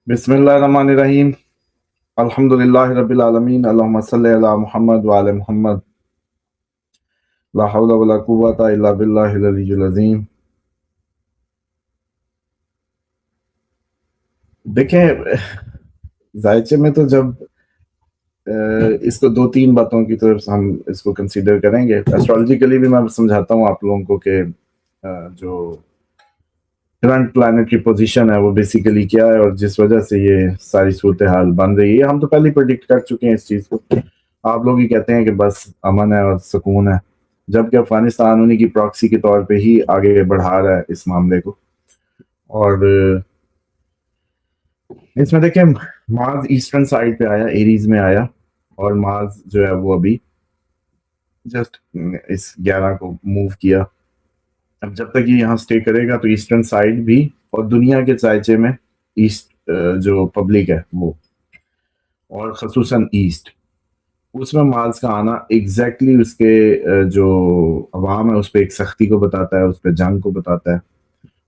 बिस्मिल्लाहिर्रहमानिर्रहीम। अल्हम्दुलिल्लाहि रब्बिल आलमीन। अल्लाहुम्मा सल्लि अला मुहम्मद व आले मुहम्मद। ला हौला वला कुव्वता इल्ला बिल्लाहिल अलिय्युल अज़ीम। देखें, जायचे में तो जब इसको दो तीन बातों की तरफ हम इसको कंसीडर करेंगे। एस्ट्रोलॉजिकली भी मैं समझाता हूँ आप लोगों को कि जो करंट प्लैनेटरी पोजीशन है वो बेसिकली क्या है और जिस वजह से ये सारी सूरत हाल बन रही है। हम तो पहले प्रेडिक्ट कर चुके हैं इस चीज़ को। आप लोग ही कहते हैं कि बस अमन है और सुकून है, जबकि अफगानिस्तान उन्हीं की प्रॉक्सी के तौर पे ही आगे बढ़ा रहा है इस मामले को। और इसमें देखें, मार्स ईस्टर्न साइड पे आया, एरीज में आया, और मार्स जो है वो अभी जस्ट इस 11 को मूव किया। अब जब तक ये यहाँ स्टे करेगा तो ईस्टर्न साइड भी और दुनिया के चायचे में ईस्ट जो पब्लिक है वो, और खसूसन ईस्ट, उसमें मार्स का आना एग्जैक्टली उसके जो अवाम है उस पर एक सख्ती को बताता है, उस पर जंग को बताता है।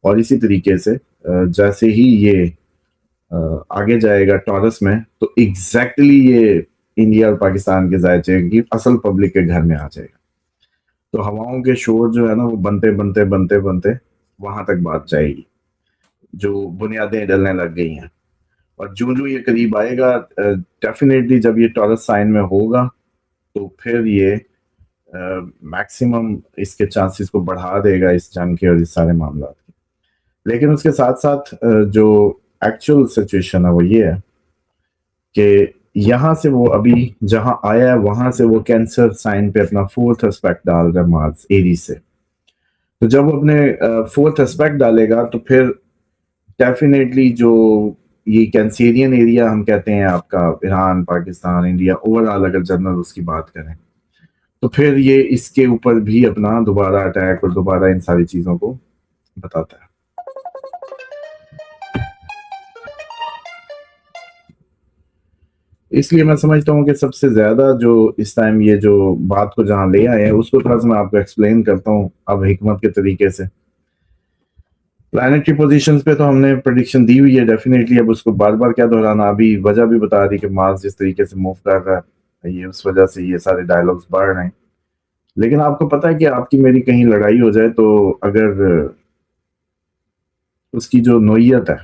और इसी तरीके से जैसे ही ये आगे जाएगा टॉरस में, तो एग्जैक्टली ये इंडिया और पाकिस्तान के जायचे की असल पब्लिक के घर में आ जाएगा। तो हवाओं के शोर जो है ना वो बनते बनते बनते बनते वहां तक बात जाएगी, जो बुनियादें डलने लग गई हैं। और जो ये करीब आएगा, डेफिनेटली जब ये टॉरस साइन में होगा तो फिर ये मैक्सिमम इसके चांसेस को बढ़ा देगा इस जंग के और इस सारे मामला के। लेकिन उसके साथ साथ जो एक्चुअल सिचुएशन है वो ये है कि यहाँ से वो अभी जहां आया है वहां से वो कैंसर साइन पे अपना फोर्थ एस्पेक्ट डाल रहा है मार्स एरीज से। तो जब वो अपने फोर्थ एस्पेक्ट डालेगा तो फिर डेफिनेटली जो ये कैंसेरियन एरिया हम कहते हैं आपका, ईरान, पाकिस्तान, इंडिया, ओवरऑल अगर जनरल उसकी बात करें, तो फिर ये इसके ऊपर भी अपना दोबारा अटैक और दोबारा इन सारी चीजों को बताता है। इसलिए मैं समझता हूँ कि सबसे ज्यादा जो इस टाइम ये जो बात को जहां ले आए हैं उसको थोड़ा सा मैं आपको एक्सप्लेन करता हूँ अब हिकमत के तरीके से। प्लैनेटरी पोजीशंस पे तो हमने प्रेडिक्शन दी हुई है डेफिनेटली, अब उसको बार बार क्या दोहराना। अभी वजह भी बता दी कि मार्स जिस तरीके से मूव कर रहा है, ये उस वजह से ये सारे डायलॉग्स बढ़ रहे हैं। लेकिन आपको पता है कि आपकी मेरी कहीं लड़ाई हो जाए तो अगर उसकी जो नोयत है,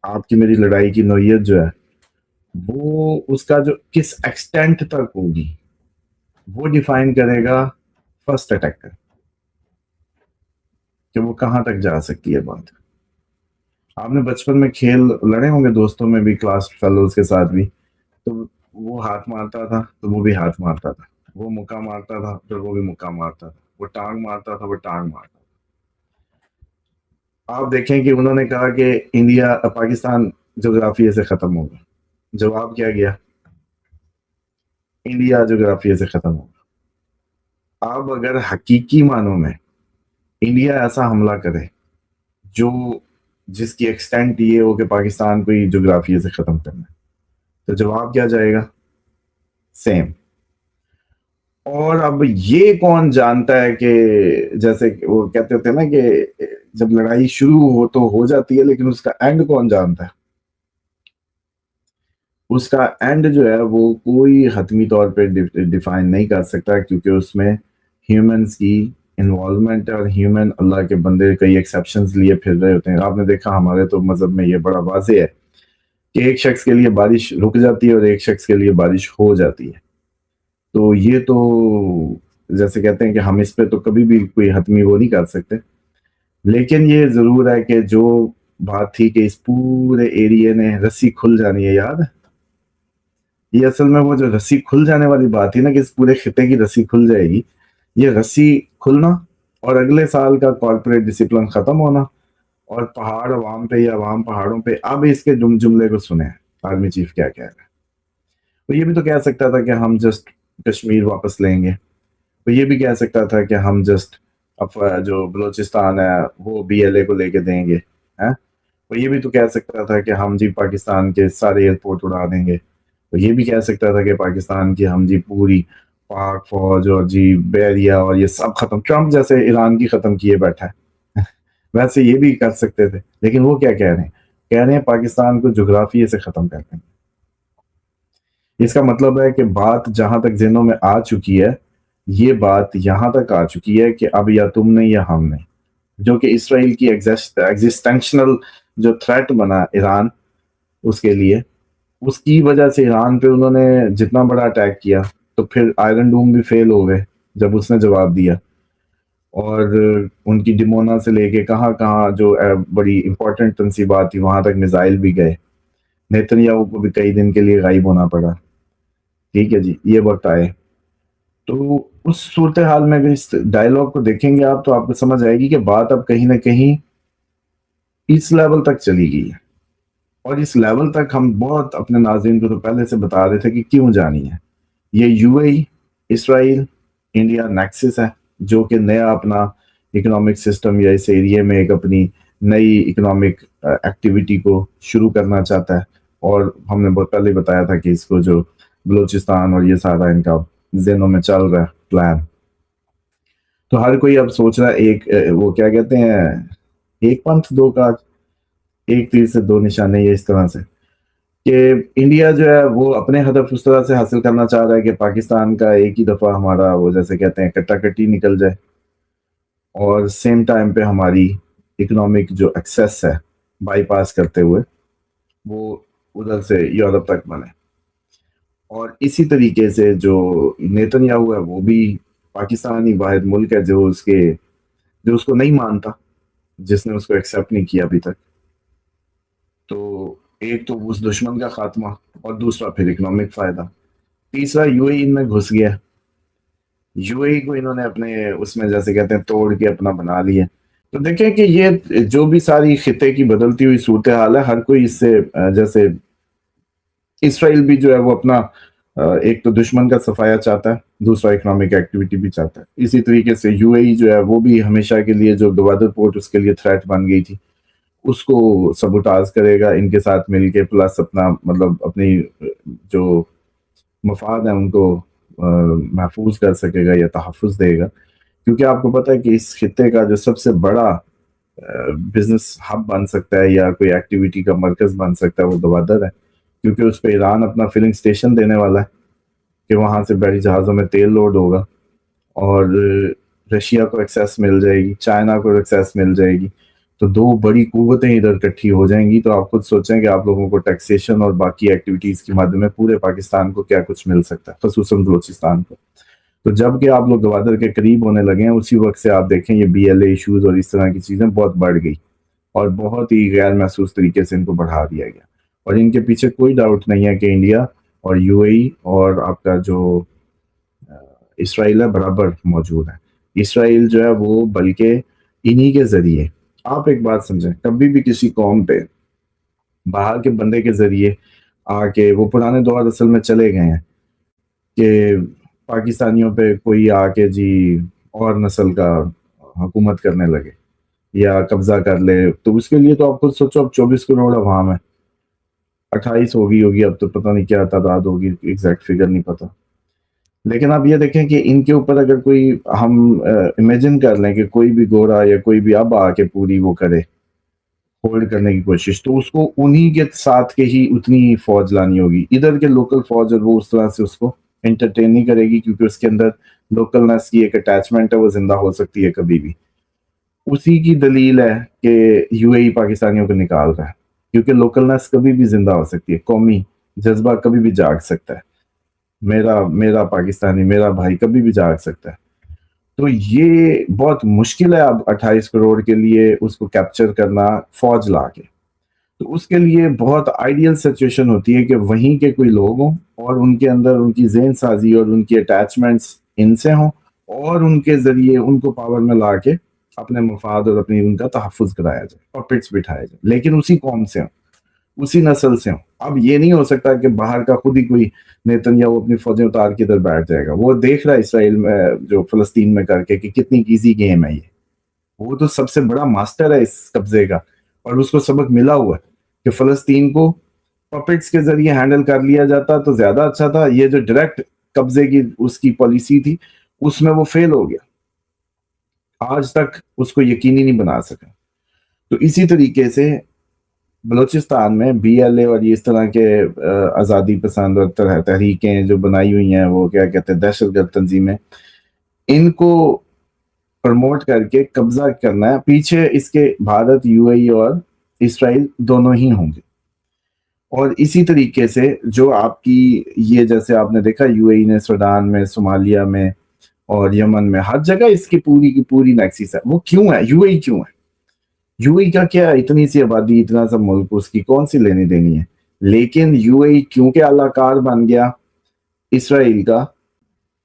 आपकी मेरी लड़ाई की नोयत जो है वो उसका जो किस एक्सटेंट तक होगी वो डिफाइन करेगा फर्स्ट अटैकर, कि वो कहां तक जा सकती है बात। आपने बचपन में खेल लड़े होंगे दोस्तों में भी, क्लास फेलोज के साथ भी। तो वो हाथ मारता था तो वो भी हाथ मारता था, वो मुक्का मारता था तो वो भी मुक्का मारता था, वो टांग मारता था वो टांग मारता था। आप देखें कि उन्होंने कहा कि इंडिया पाकिस्तान जोग्राफिया से खत्म होगा। जवाब क्या गया? इंडिया जोग्राफिया से खत्म होगा। अब अगर हकीकी मानों में इंडिया ऐसा हमला करे जो जिसकी एक्सटेंट ये हो कि पाकिस्तान को ही जोग्राफिया से खत्म करना है, तो जवाब क्या जाएगा? सेम। और अब ये कौन जानता है कि जैसे वो कहते थे ना कि जब लड़ाई शुरू हो तो हो जाती है, लेकिन उसका एंड कौन जानता है? उसका एंड जो है वो कोई हतमी तौर पे डिफाइन नहीं कर सकता, क्योंकि उसमें ह्यूमंस की इन्वॉल्वमेंट है और ह्यूमन अल्लाह के बंदे कई एक्सेप्शंस लिए फिर रहे होते हैं। आपने देखा हमारे तो मजहब में ये बड़ा वाज़ेह है कि एक शख्स के लिए बारिश रुक जाती है और एक शख्स के लिए बारिश हो जाती है। तो ये तो जैसे कहते हैं कि हम इस पे तो कभी भी कोई हतमी वो नहीं कर सकते। लेकिन ये जरूर है कि जो बात थी कि इस पूरे एरिया ने रस्सी खुल जानी है, याद है? ये असल में वो जो रस्सी खुल जाने वाली बात थी ना कि इस पूरे खिते की रस्सी खुल जाएगी, ये रस्सी खुलना और अगले साल का कॉर्पोरेट डिसिप्लिन खत्म होना और पहाड़ अवाम पे या अवाम पहाड़ों पे। अब इसके जुमले को सुने आर्मी चीफ क्या कह रहा है। वो ये भी तो कह सकता था कि हम जस्ट कश्मीर वापस लेंगे। वो ये भी कह सकता था कि हम जस्ट अब जो बलूचिस्तान है वो BLA को लेके देंगे, हैं? वो ये भी तो कह सकता था कि हम जी पाकिस्तान के सारे एयरपोर्ट उड़ा देंगे। वो ये भी कह सकता था कि पाकिस्तान की हम जी पूरी पाक फौज और जी बैरिया और ये सब खत्म, ट्रम्प जैसे ईरान की खत्म किए बैठा है वैसे ये भी कर सकते थे। लेकिन वो क्या कह रहे हैं? کہہ رہے ہیں پاکستان کو جغرافیے سے ختم کر دیں گے. اس کا مطلب ہے کہ بات جہاں تک ذہنوں میں آ چکی ہے، یہ بات یہاں تک آ چکی ہے کہ اب یا تم نے یا ہم نے، جو کہ اسرائیل کی ایگزسٹینشنل جو تھریٹ بنا ایران اس کے لیے، اس کی وجہ سے ایران پہ انہوں نے جتنا بڑا اٹیک کیا، تو پھر آئرن ڈوم بھی فیل ہو گئے جب اس نے جواب دیا، اور ان کی ڈمونا سے لے کے کہاں کہاں جو بڑی امپورٹنٹ تنصیبات تھی وہاں تک میزائل بھی گئے. نیتنیاہو کو بھی کئی دن کے لیے غائب ہونا پڑا. ٹھیک ہے جی، یہ وقت آئے. تو اس صورتحال میں اگر اس ڈائلاگ کو دیکھیں گے آپ، تو آپ کو سمجھ آئے گی کہ بات اب کہیں نہ کہیں اس لیول تک چلی گئی ہے. اور اس لیول تک ہم بہت اپنے ناظرین کو تو پہلے سے بتا رہے تھے کہ کیوں جانی ہے. یہ you a E, Israel, India nexus ہے، جو کہ نیا اپنا اکنامک سسٹم یا اس ایریے میں ایک اپنی نئی اکنامک ایکٹیویٹی کو شروع کرنا چاہتا ہے. اور ہم نے بہت پہلے بتایا تھا کہ اس کو جو بلوچستان اور یہ سارا ان کا ذہنوں میں چل رہا ہے پلان. تو ہر کوئی اب سوچ رہا ہے ایک وہ کیا کہتے ہیں، ایک پنتھ دو کاج، ایک تیر سے دو نشانے، یہ اس طرح سے کہ انڈیا جو ہے وہ اپنے ہدف اس طرح سے حاصل کرنا چاہ رہا ہے کہ پاکستان کا ایک ہی دفعہ ہمارا وہ جیسے کہتے ہیں کٹا کٹی نکل جائے، اور سیم ٹائم پہ ہماری اکنامک جو ایکسیس ہے بائی پاس کرتے ہوئے وہ ادھر سے یورپ تک بنے. اور اسی طریقے سے جو نیتنیاہو ہے وہ بھی پاکستانی واحد ملک ہے جو اس کو نہیں مانتا، جس نے اس کو ایکسیپٹ نہیں کیا ابھی تک. تو ایک تو اس دشمن کا خاتمہ، اور دوسرا پھر اکنامک فائدہ. تیسرا یو اے ان میں گھس گیا. یو اے کو انہوں نے اپنے اس میں جیسے کہتے ہیں توڑ کے اپنا بنا لیا. تو دیکھیں کہ یہ جو بھی ساری خطے کی بدلتی ہوئی صورتحال ہے، ہر کوئی اس سے جیسے اسرائیل بھی جو ہے وہ اپنا ایک تو دشمن کا صفایا چاہتا ہے، دوسرا اکنامک ایکٹیویٹی بھی چاہتا ہے. اسی طریقے سے یو اے ای جو ہے وہ بھی ہمیشہ کے لیے جو گوادر پورٹ اس کے لیے تھریٹ بن گئی تھی، اس کو سبوٹاز کرے گا ان کے ساتھ مل کے، پلس اپنا مطلب اپنی جو مفاد ہیں ان کو محفوظ کر سکے گا یا تحفظ دے گا. کیونکہ آپ کو پتہ ہے کہ اس خطے کا جو سب سے بڑا بزنس ہب بن سکتا ہے یا کوئی ایکٹیویٹی کا مرکز بن سکتا ہے وہ گوادر ہے، کیونکہ اس پہ ایران اپنا فلنگ سٹیشن دینے والا ہے کہ وہاں سے بحری جہازوں میں تیل لوڈ ہوگا، اور رشیا کو ایکسیس مل جائے گی، چائنا کو ایکسیس مل جائے گی. تو دو بڑی قوتیں ادھر اکٹھی ہو جائیں گی. تو آپ خود سوچیں کہ آپ لوگوں کو ٹیکسیشن اور باقی ایکٹیویٹیز کے مادے میں پورے پاکستان کو کیا کچھ مل سکتا ہے، خصوصاً بلوچستان کو. تو جب کہ آپ لوگ گوادر کے قریب ہونے لگے ہیں، اسی وقت سے آپ دیکھیں یہ بی ایل اے ایشوز اور اس طرح کی چیزیں بہت بڑھ گئی، اور بہت ہی غیر محسوس طریقے سے ان کو بڑھا دیا گیا. اور ان کے پیچھے کوئی ڈاؤٹ نہیں ہے کہ انڈیا اور یو اے ای اور آپ کا جو اسرائیل ہے برابر موجود ہے. اسرائیل جو ہے وہ بلکہ انہی کے ذریعے، آپ ایک بات سمجھیں، کبھی بھی کسی قوم پہ باہر کے بندے کے ذریعے آ کے، وہ پرانے دور اصل میں چلے گئے ہیں کہ پاکستانیوں پہ کوئی آ کے جی اور نسل کا حکومت کرنے لگے یا قبضہ کر لے، تو اس کے لیے تو آپ خود سوچو اب 24 کروڑ عوام ہے، 28 ہوگی اب تو پتہ نہیں کیا تعداد ہوگی، ایگزیکٹ فگر نہیں پتہ. لیکن آپ یہ دیکھیں کہ ان کے اوپر اگر کوئی ہم امیجن کر لیں کہ کوئی بھی گورا یا کوئی بھی اب آ کے پوری وہ کرے ہولڈ کرنے کی کوشش، تو اس کو انہی کے ساتھ کے ہی اتنی فوج لانی ہوگی. ادھر کے لوکل فوج اور وہ اس طرح سے اس کو انٹرٹین نہیں کرے گی، کیونکہ اس کے اندر لوکلنس کی ایک اٹیچمنٹ ہے، وہ زندہ ہو سکتی ہے کبھی بھی. اسی کی دلیل ہے کہ یو اے ای پاکستانیوں کو نکال رہا ہے، کیونکہ لوکلنس کبھی بھی زندہ ہو سکتی ہے، قومی جذبہ کبھی بھی جاگ سکتا ہے، میرا پاکستانی، میرا بھائی کبھی بھی جاگ سکتا ہے. تو یہ بہت مشکل ہے اب 28 کروڑ کے لیے اس کو کیپچر کرنا فوج لا کے. تو اس کے لیے بہت آئیڈیل سچویشن ہوتی ہے کہ وہیں کے کوئی لوگ ہوں اور ان کے اندر ان کی ذہن سازی اور ان کی اٹیچمنٹس ان سے ہوں، اور ان کے ذریعے ان کو پاور میں لا کے اپنے مفاد اور اپنی ان کا تحفظ کرایا جائے، پپٹس بٹھائے جائے، لیکن اسی قوم سے ہوں، اسی نسل سے ہوں. اب یہ نہیں ہو سکتا کہ باہر کا خود ہی کوئی نیتنیاہو اپنی فوجیں اتار کے ادھر بیٹھ جائے گا. وہ دیکھ رہا ہے اسرائیل میں جو فلسطین میں کر کے کہ کتنی ایزی گیم ہے یہ. وہ تو سب سے بڑا ماسٹر ہے اس قبضے کا، اور اس کو سبق ملا ہوا ہے کہ فلسطین کو پپٹس کے ذریعے ہینڈل کر لیا جاتا تو زیادہ اچھا تھا. یہ جو ڈائریکٹ قبضے کی اس کی پالیسی تھی، اس میں وہ فیل ہو گیا، آج تک اس کو یقینی نہیں بنا سکا. تو اسی طریقے سے बलूचिस्तान में BLA और ये इस तरह के आज़ादी पसंद और तहरीकें जो बनाई हुई हैं, वो क्या कहते हैं, दहशतगर्द तंजीमें, इनको प्रमोट करके कब्जा करना है। पीछे इसके भारत, UAE और इसराइल दोनों ही होंगे। और इसी तरीके से जो आपकी ये, जैसे आपने देखा UAE ने सूडान में, सोमालिया में और यमन में, हर जगह इसकी पूरी की पूरी नेक्सिस है। वो क्यों है? UAE क्यों है? UAE का क्या, इतनी सी आबादी, इतना सा मुल्क, उसकी कौन सी लेनी देनी है? लेकिन UAE क्योंकि आलाकार बन गया इसराइल का,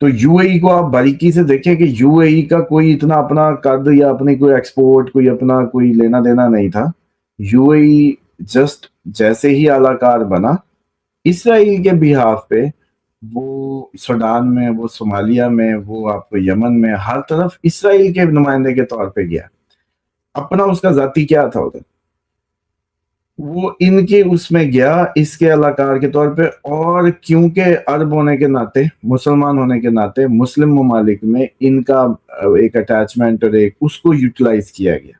तो UAE को आप बारीकी से देखें कि UAE का कोई इतना अपना कद या अपनी कोई एक्सपोर्ट, कोई अपना कोई लेना देना नहीं था। UAE जस्ट जैसे ही आलाकार बना, इसराइल के बिहाफ पे, वो सूडान में, वो सोमालिया में, वो आपको यमन में, हर तरफ इसराइल के नुमाइंदे के तौर पे गया। अपना उसका जाती क्या था उधर, वो इनके उसमें गया इसके अलाकार के तौर पे। और क्योंकि अरब होने के नाते, मुसलमान होने के नाते, मुस्लिम ममालिक में इनका एक अटैचमेंट और एक उसको यूटिलाइज किया गया।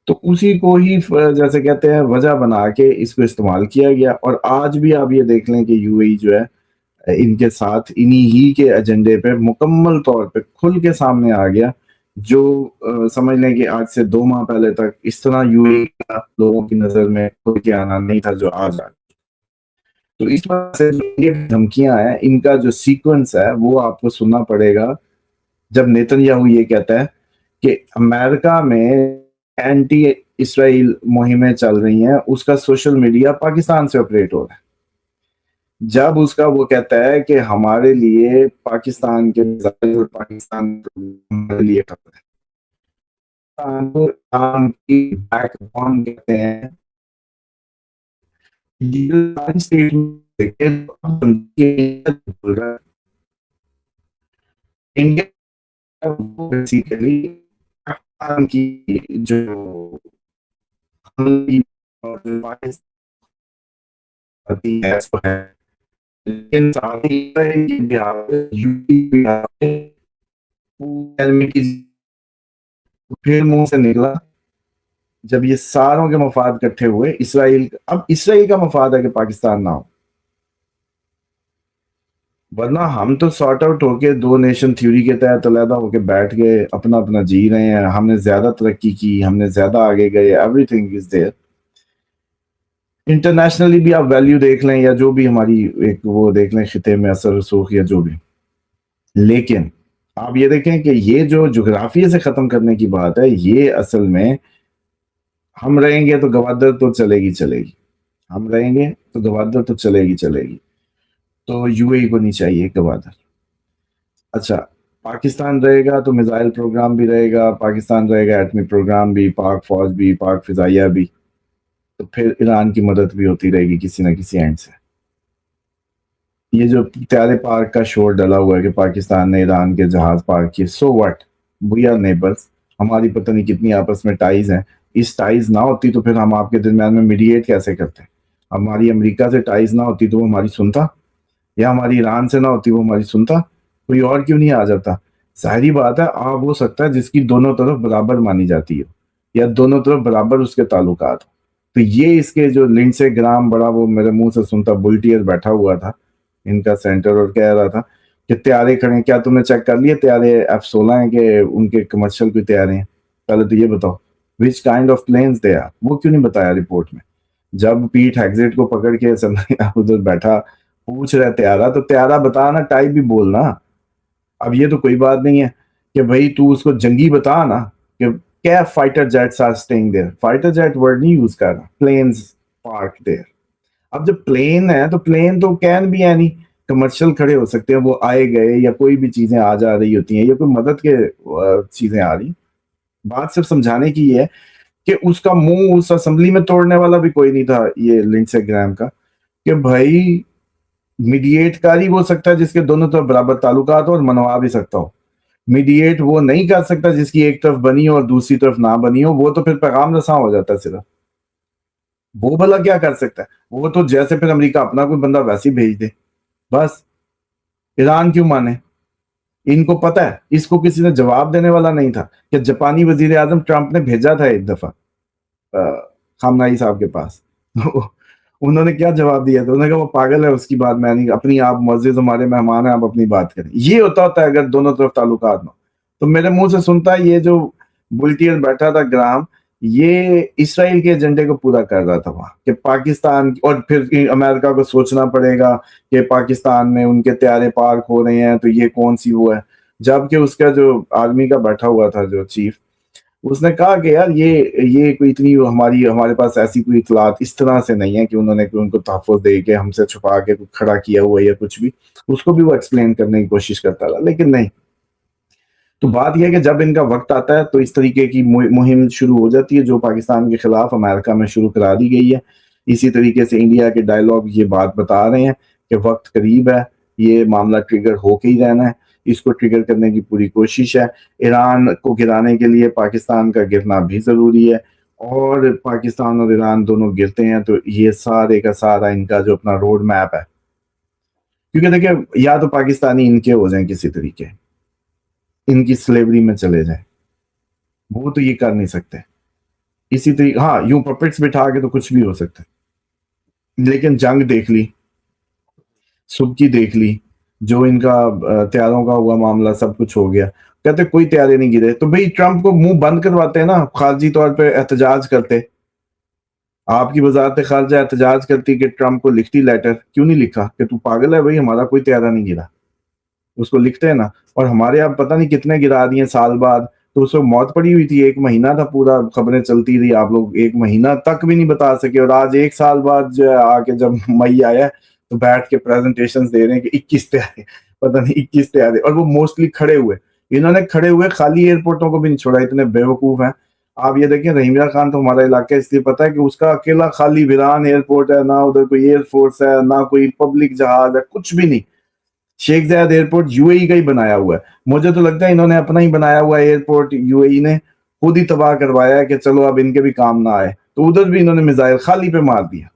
तो उसी को ही जैसे कहते हैं वजह बना के इसको इस्तेमाल किया गया। और आज भी आप ये देख लें कि UAE जो है इनके साथ इन्हीं ही के एजेंडे पे मुकम्मल तौर पे खुल के सामने आ गया। जो समझ लें कि आज से 2 माह पहले तक इस तरह UAE का लोगों की नजर में खुल के आना नहीं था जो आज आ। तो इस वजह से जो ये धमकियां हैं, इनका जो सीक्वेंस है वो आपको सुनना पड़ेगा। जब नेतन्याहू ये कहता है कि अमेरिका में एंटी इसराइल मुहिमें चल रही हैं, उसका सोशल मीडिया पाकिस्तान से ऑपरेट हो रहा है। जब उसका वो कहता है कि हमारे लिए पाकिस्तान के मिसाइल, पाकिस्तान हमारे लिए खतरा है, पाकिस्तान की बैकबोन कहते हैं, ये सारी स्टेटमेंट देखिए, बोल रहा है इंडिया वो बेसिकली पाकिस्तान की जो हमली और जो पाकिस्तान है सो है। लेकिन साथ ही ये बिहार यूपी बिहार की फिर मुंह से निकला जब ये सारों के मफाद इकट्ठे हुए। इसराइल, अब इसराइल का मफाद है कि पाकिस्तान ना हो, वरना हम तो सॉर्ट आउट होके 2 नेशन थ्योरी के तहत अलहदा होके बैठ गए, अपना अपना जी रहे हैं, हमने ज्यादा तरक्की की, हमने ज्यादा आगे गए, एवरीथिंग इज देयर। इंटरनेशनली भी आप वैल्यू देख लें या जो भी हमारी एक वो देख लें, खिते में असर रसूख या जो भी। लेकिन आप ये देखें कि ये जो जोग्राफिया से खत्म करने की बात है, ये असल में हम रहेंगे तो गवादर तो चलेगी चलेगी, हम रहेंगे तो गवादर तो चलेगी चलेगी। तो UAE को नहीं चाहिए गवादर। अच्छा, पाकिस्तान रहेगा तो मिसाइल प्रोग्राम भी रहेगा, पाकिस्तान रहेगा एटमी प्रोग्राम भी, पाक फौज भी, पाक फिजाइया भी, तो फिर ईरान की मदद भी होती रहेगी किसी ना किसी एंड से। ये जो प्यारे पार्क का शोर डला हुआ है कि पाकिस्तान ने ईरान के जहाज पार्क किए, so what, we are neighbours, हमारी पता नहीं कितनी आपस में टाइज हैं। इस टाइज ना होती तो फिर हम आपके दरमियान में मीडिएट कैसे करते? हमारी अमेरिका से टाइज ना होती तो वो हमारी सुनता, या हमारी ईरान से ना होती वो हमारी सुनता, कोई और क्यों नहीं आ जाता? जाहिर बात है आप हो सकता है जिसकी दोनों तरफ बराबर मानी जाती हो या दोनों तरफ बराबर उसके ताल्लुकात हो। तो ये इसके जो लिंडसे ग्राम बड़ा वो मेरे मुंह से सुनता बुलटियर बैठा हुआ था इनका सेंटर और कह रहा था कि तैयारे खड़े, क्या तुमने चेक कर लिए तैयारे F-16 हैं कि उनके कमर्शियल कोई तैयारे हैं? पहले तो ये बताओ which kind of planes they are, वो क्यों नहीं बताया रिपोर्ट में? जब पीट हेग्जेट को पकड़ के उधर बैठा पूछ रहे तैयारा, तो तैयारा बता ना, टाइप भी बोलना। अब ये तो कोई बात नहीं है कि भाई तू उसको जंगी बता ना कि क्या fighter jets are staying there, fighter jet word नहीं यूज कर रहा, प्लेन्स पार्क देयर। अब जब प्लेन है तो प्लेन तो कैन भी है नहीं, कमर्शियल खड़े हो सकते हैं, वो आए गए या कोई भी चीजें आ जा रही होती हैं या कोई मदद के चीजें आ रही। बात सिर्फ समझाने की है कि उसका मुंह उस असेंबली में तोड़ने वाला भी कोई नहीं था ये लिंडसे ग्राहम का, कि भाई मीडिएट कर ही हो सकता है जिसके दोनों तरफ बराबर ताल्लुकात हो और मनवा भी सकता हो। मीडिएट वो नहीं कर सकता जिसकी एक तरफ बनी हो और दूसरी तरफ ना बनी हो, वो तो फिर पैगाम रसा हो जाता है सिर्फ। वो भला क्या कर सकता है? वो तो जैसे फिर अमेरिका अपना कोई बंदा वैसे ही भेज दे बस। ईरान क्यों माने? इनको पता है इसको किसी ने जवाब देने वाला नहीं था कि जापानी वजीर आजम ट्रंप ने भेजा था एक दफा خامنائی صاحب کے پاس. انہوں نے کیا جواب دیا تھا؟ انہوں نے کہا وہ پاگل ہے، اس کی بات میں نہیں، اپنی آپ معزز ہمارے مہمان ہیں، آپ اپنی بات کریں. یہ ہوتا ہے اگر دونوں طرف تعلقات نہ. تو میرے منہ سے سنتا ہے یہ جو بلٹیئر بیٹھا تھا گرام، یہ اسرائیل کے ایجنڈے کو پورا کر رہا تھا وہاں کہ پاکستان، اور پھر امریکہ کو سوچنا پڑے گا کہ پاکستان میں ان کے طیارے پارک ہو رہے ہیں تو یہ کون سی وہ ہے. جبکہ اس کا جو آرمی کا بیٹھا ہوا تھا جو چیف، اس نے کہا کہ یار یہ کوئی اتنی ہمارے پاس ایسی کوئی اطلاعات اس طرح سے نہیں ہے کہ انہوں نے ان کو تحفظ دے کے ہم سے چھپا کے کھڑا کیا ہوا یا کچھ بھی. اس کو بھی وہ ایکسپلین کرنے کی کوشش کرتا تھا، لیکن نہیں. تو بات یہ ہے کہ جب ان کا وقت آتا ہے تو اس طریقے کی مہم شروع ہو جاتی ہے جو پاکستان کے خلاف امریکہ میں شروع کرا دی گئی ہے. اسی طریقے سے انڈیا کے ڈائیلاگ یہ بات بتا رہے ہیں کہ وقت قریب ہے، یہ معاملہ ٹریگر ہو کے ہی رہنا ہے، اس کو ٹریگر کرنے کی پوری کوشش ہے. ایران کو گرانے کے لیے پاکستان کا گرنا بھی ضروری ہے، اور پاکستان اور ایران دونوں گرتے ہیں تو یہ سارے کا سارا ان کا جو اپنا روڈ میپ ہے، کیونکہ دیکھیں یا تو پاکستانی ان کے ہو جائیں کسی طریقے، ان کی سلیوری میں چلے جائیں، وہ تو یہ کر نہیں سکتے. اسی طریقے ہاں یوں پپٹس بٹھا کے تو کچھ بھی ہو سکتا ہے، لیکن جنگ دیکھ لی، صبح کی دیکھ لی، جو ان کا تیاروں کا ہوا معاملہ سب کچھ ہو گیا. کہتے کوئی تیارے نہیں گرے، تو بھئی ٹرمپ کو منہ بند کرواتے ہیں نا، خارجی طور پہ احتجاج کرتے. آپ کی وزارت خارجہ احتجاج کرتی کہ ٹرمپ کو لکھتی لیٹر، کیوں نہیں لکھا کہ تو پاگل ہے بھئی، ہمارا کوئی تیارہ نہیں گرا. اس کو لکھتے ہیں نا. اور ہمارے آپ پتہ نہیں کتنے گرا دیے سال بعد. تو اس وقت موت پڑی ہوئی تھی، 1 مہینہ تھا پورا، خبریں چلتی تھی، آپ لوگ 1 مہینہ تک بھی نہیں بتا سکے. اور آج 1 سال بعد جو ہے آ کے جب مئی آیا تو بیٹھ کے پریزنٹیشنز دے رہے ہیں کہ 21 تیارے، پتہ نہیں 21 تیارے، اور وہ موسٹلی کھڑے ہوئے. انہوں نے کھڑے ہوئے خالی ایئرپورٹوں کو بھی نہیں چھوڑا، اتنے بیوقوف ہیں. آپ یہ دیکھیں رحیم اللہ خان تو ہمارا علاقہ اس لیے پتہ ہے کہ اس کا اکیلا خالی ویران ایئرپورٹ ہے، نہ ادھر کوئی ایئر فورس ہے، نہ کوئی پبلک جہاز ہے، کچھ بھی نہیں. شیخ زاید ایئرپورٹ یو اے ای کا ہی بنایا ہوا ہے. مجھے تو لگتا ہے انہوں نے اپنا ہی بنایا ہوا ہے ایئرپورٹ، یو اے ای نے خود ہی تباہ کروایا ہے کہ چلو اب ان کے بھی کام نہ آئے. تو ادھر بھی انہوں نے میزائل خالی پہ مار دیا.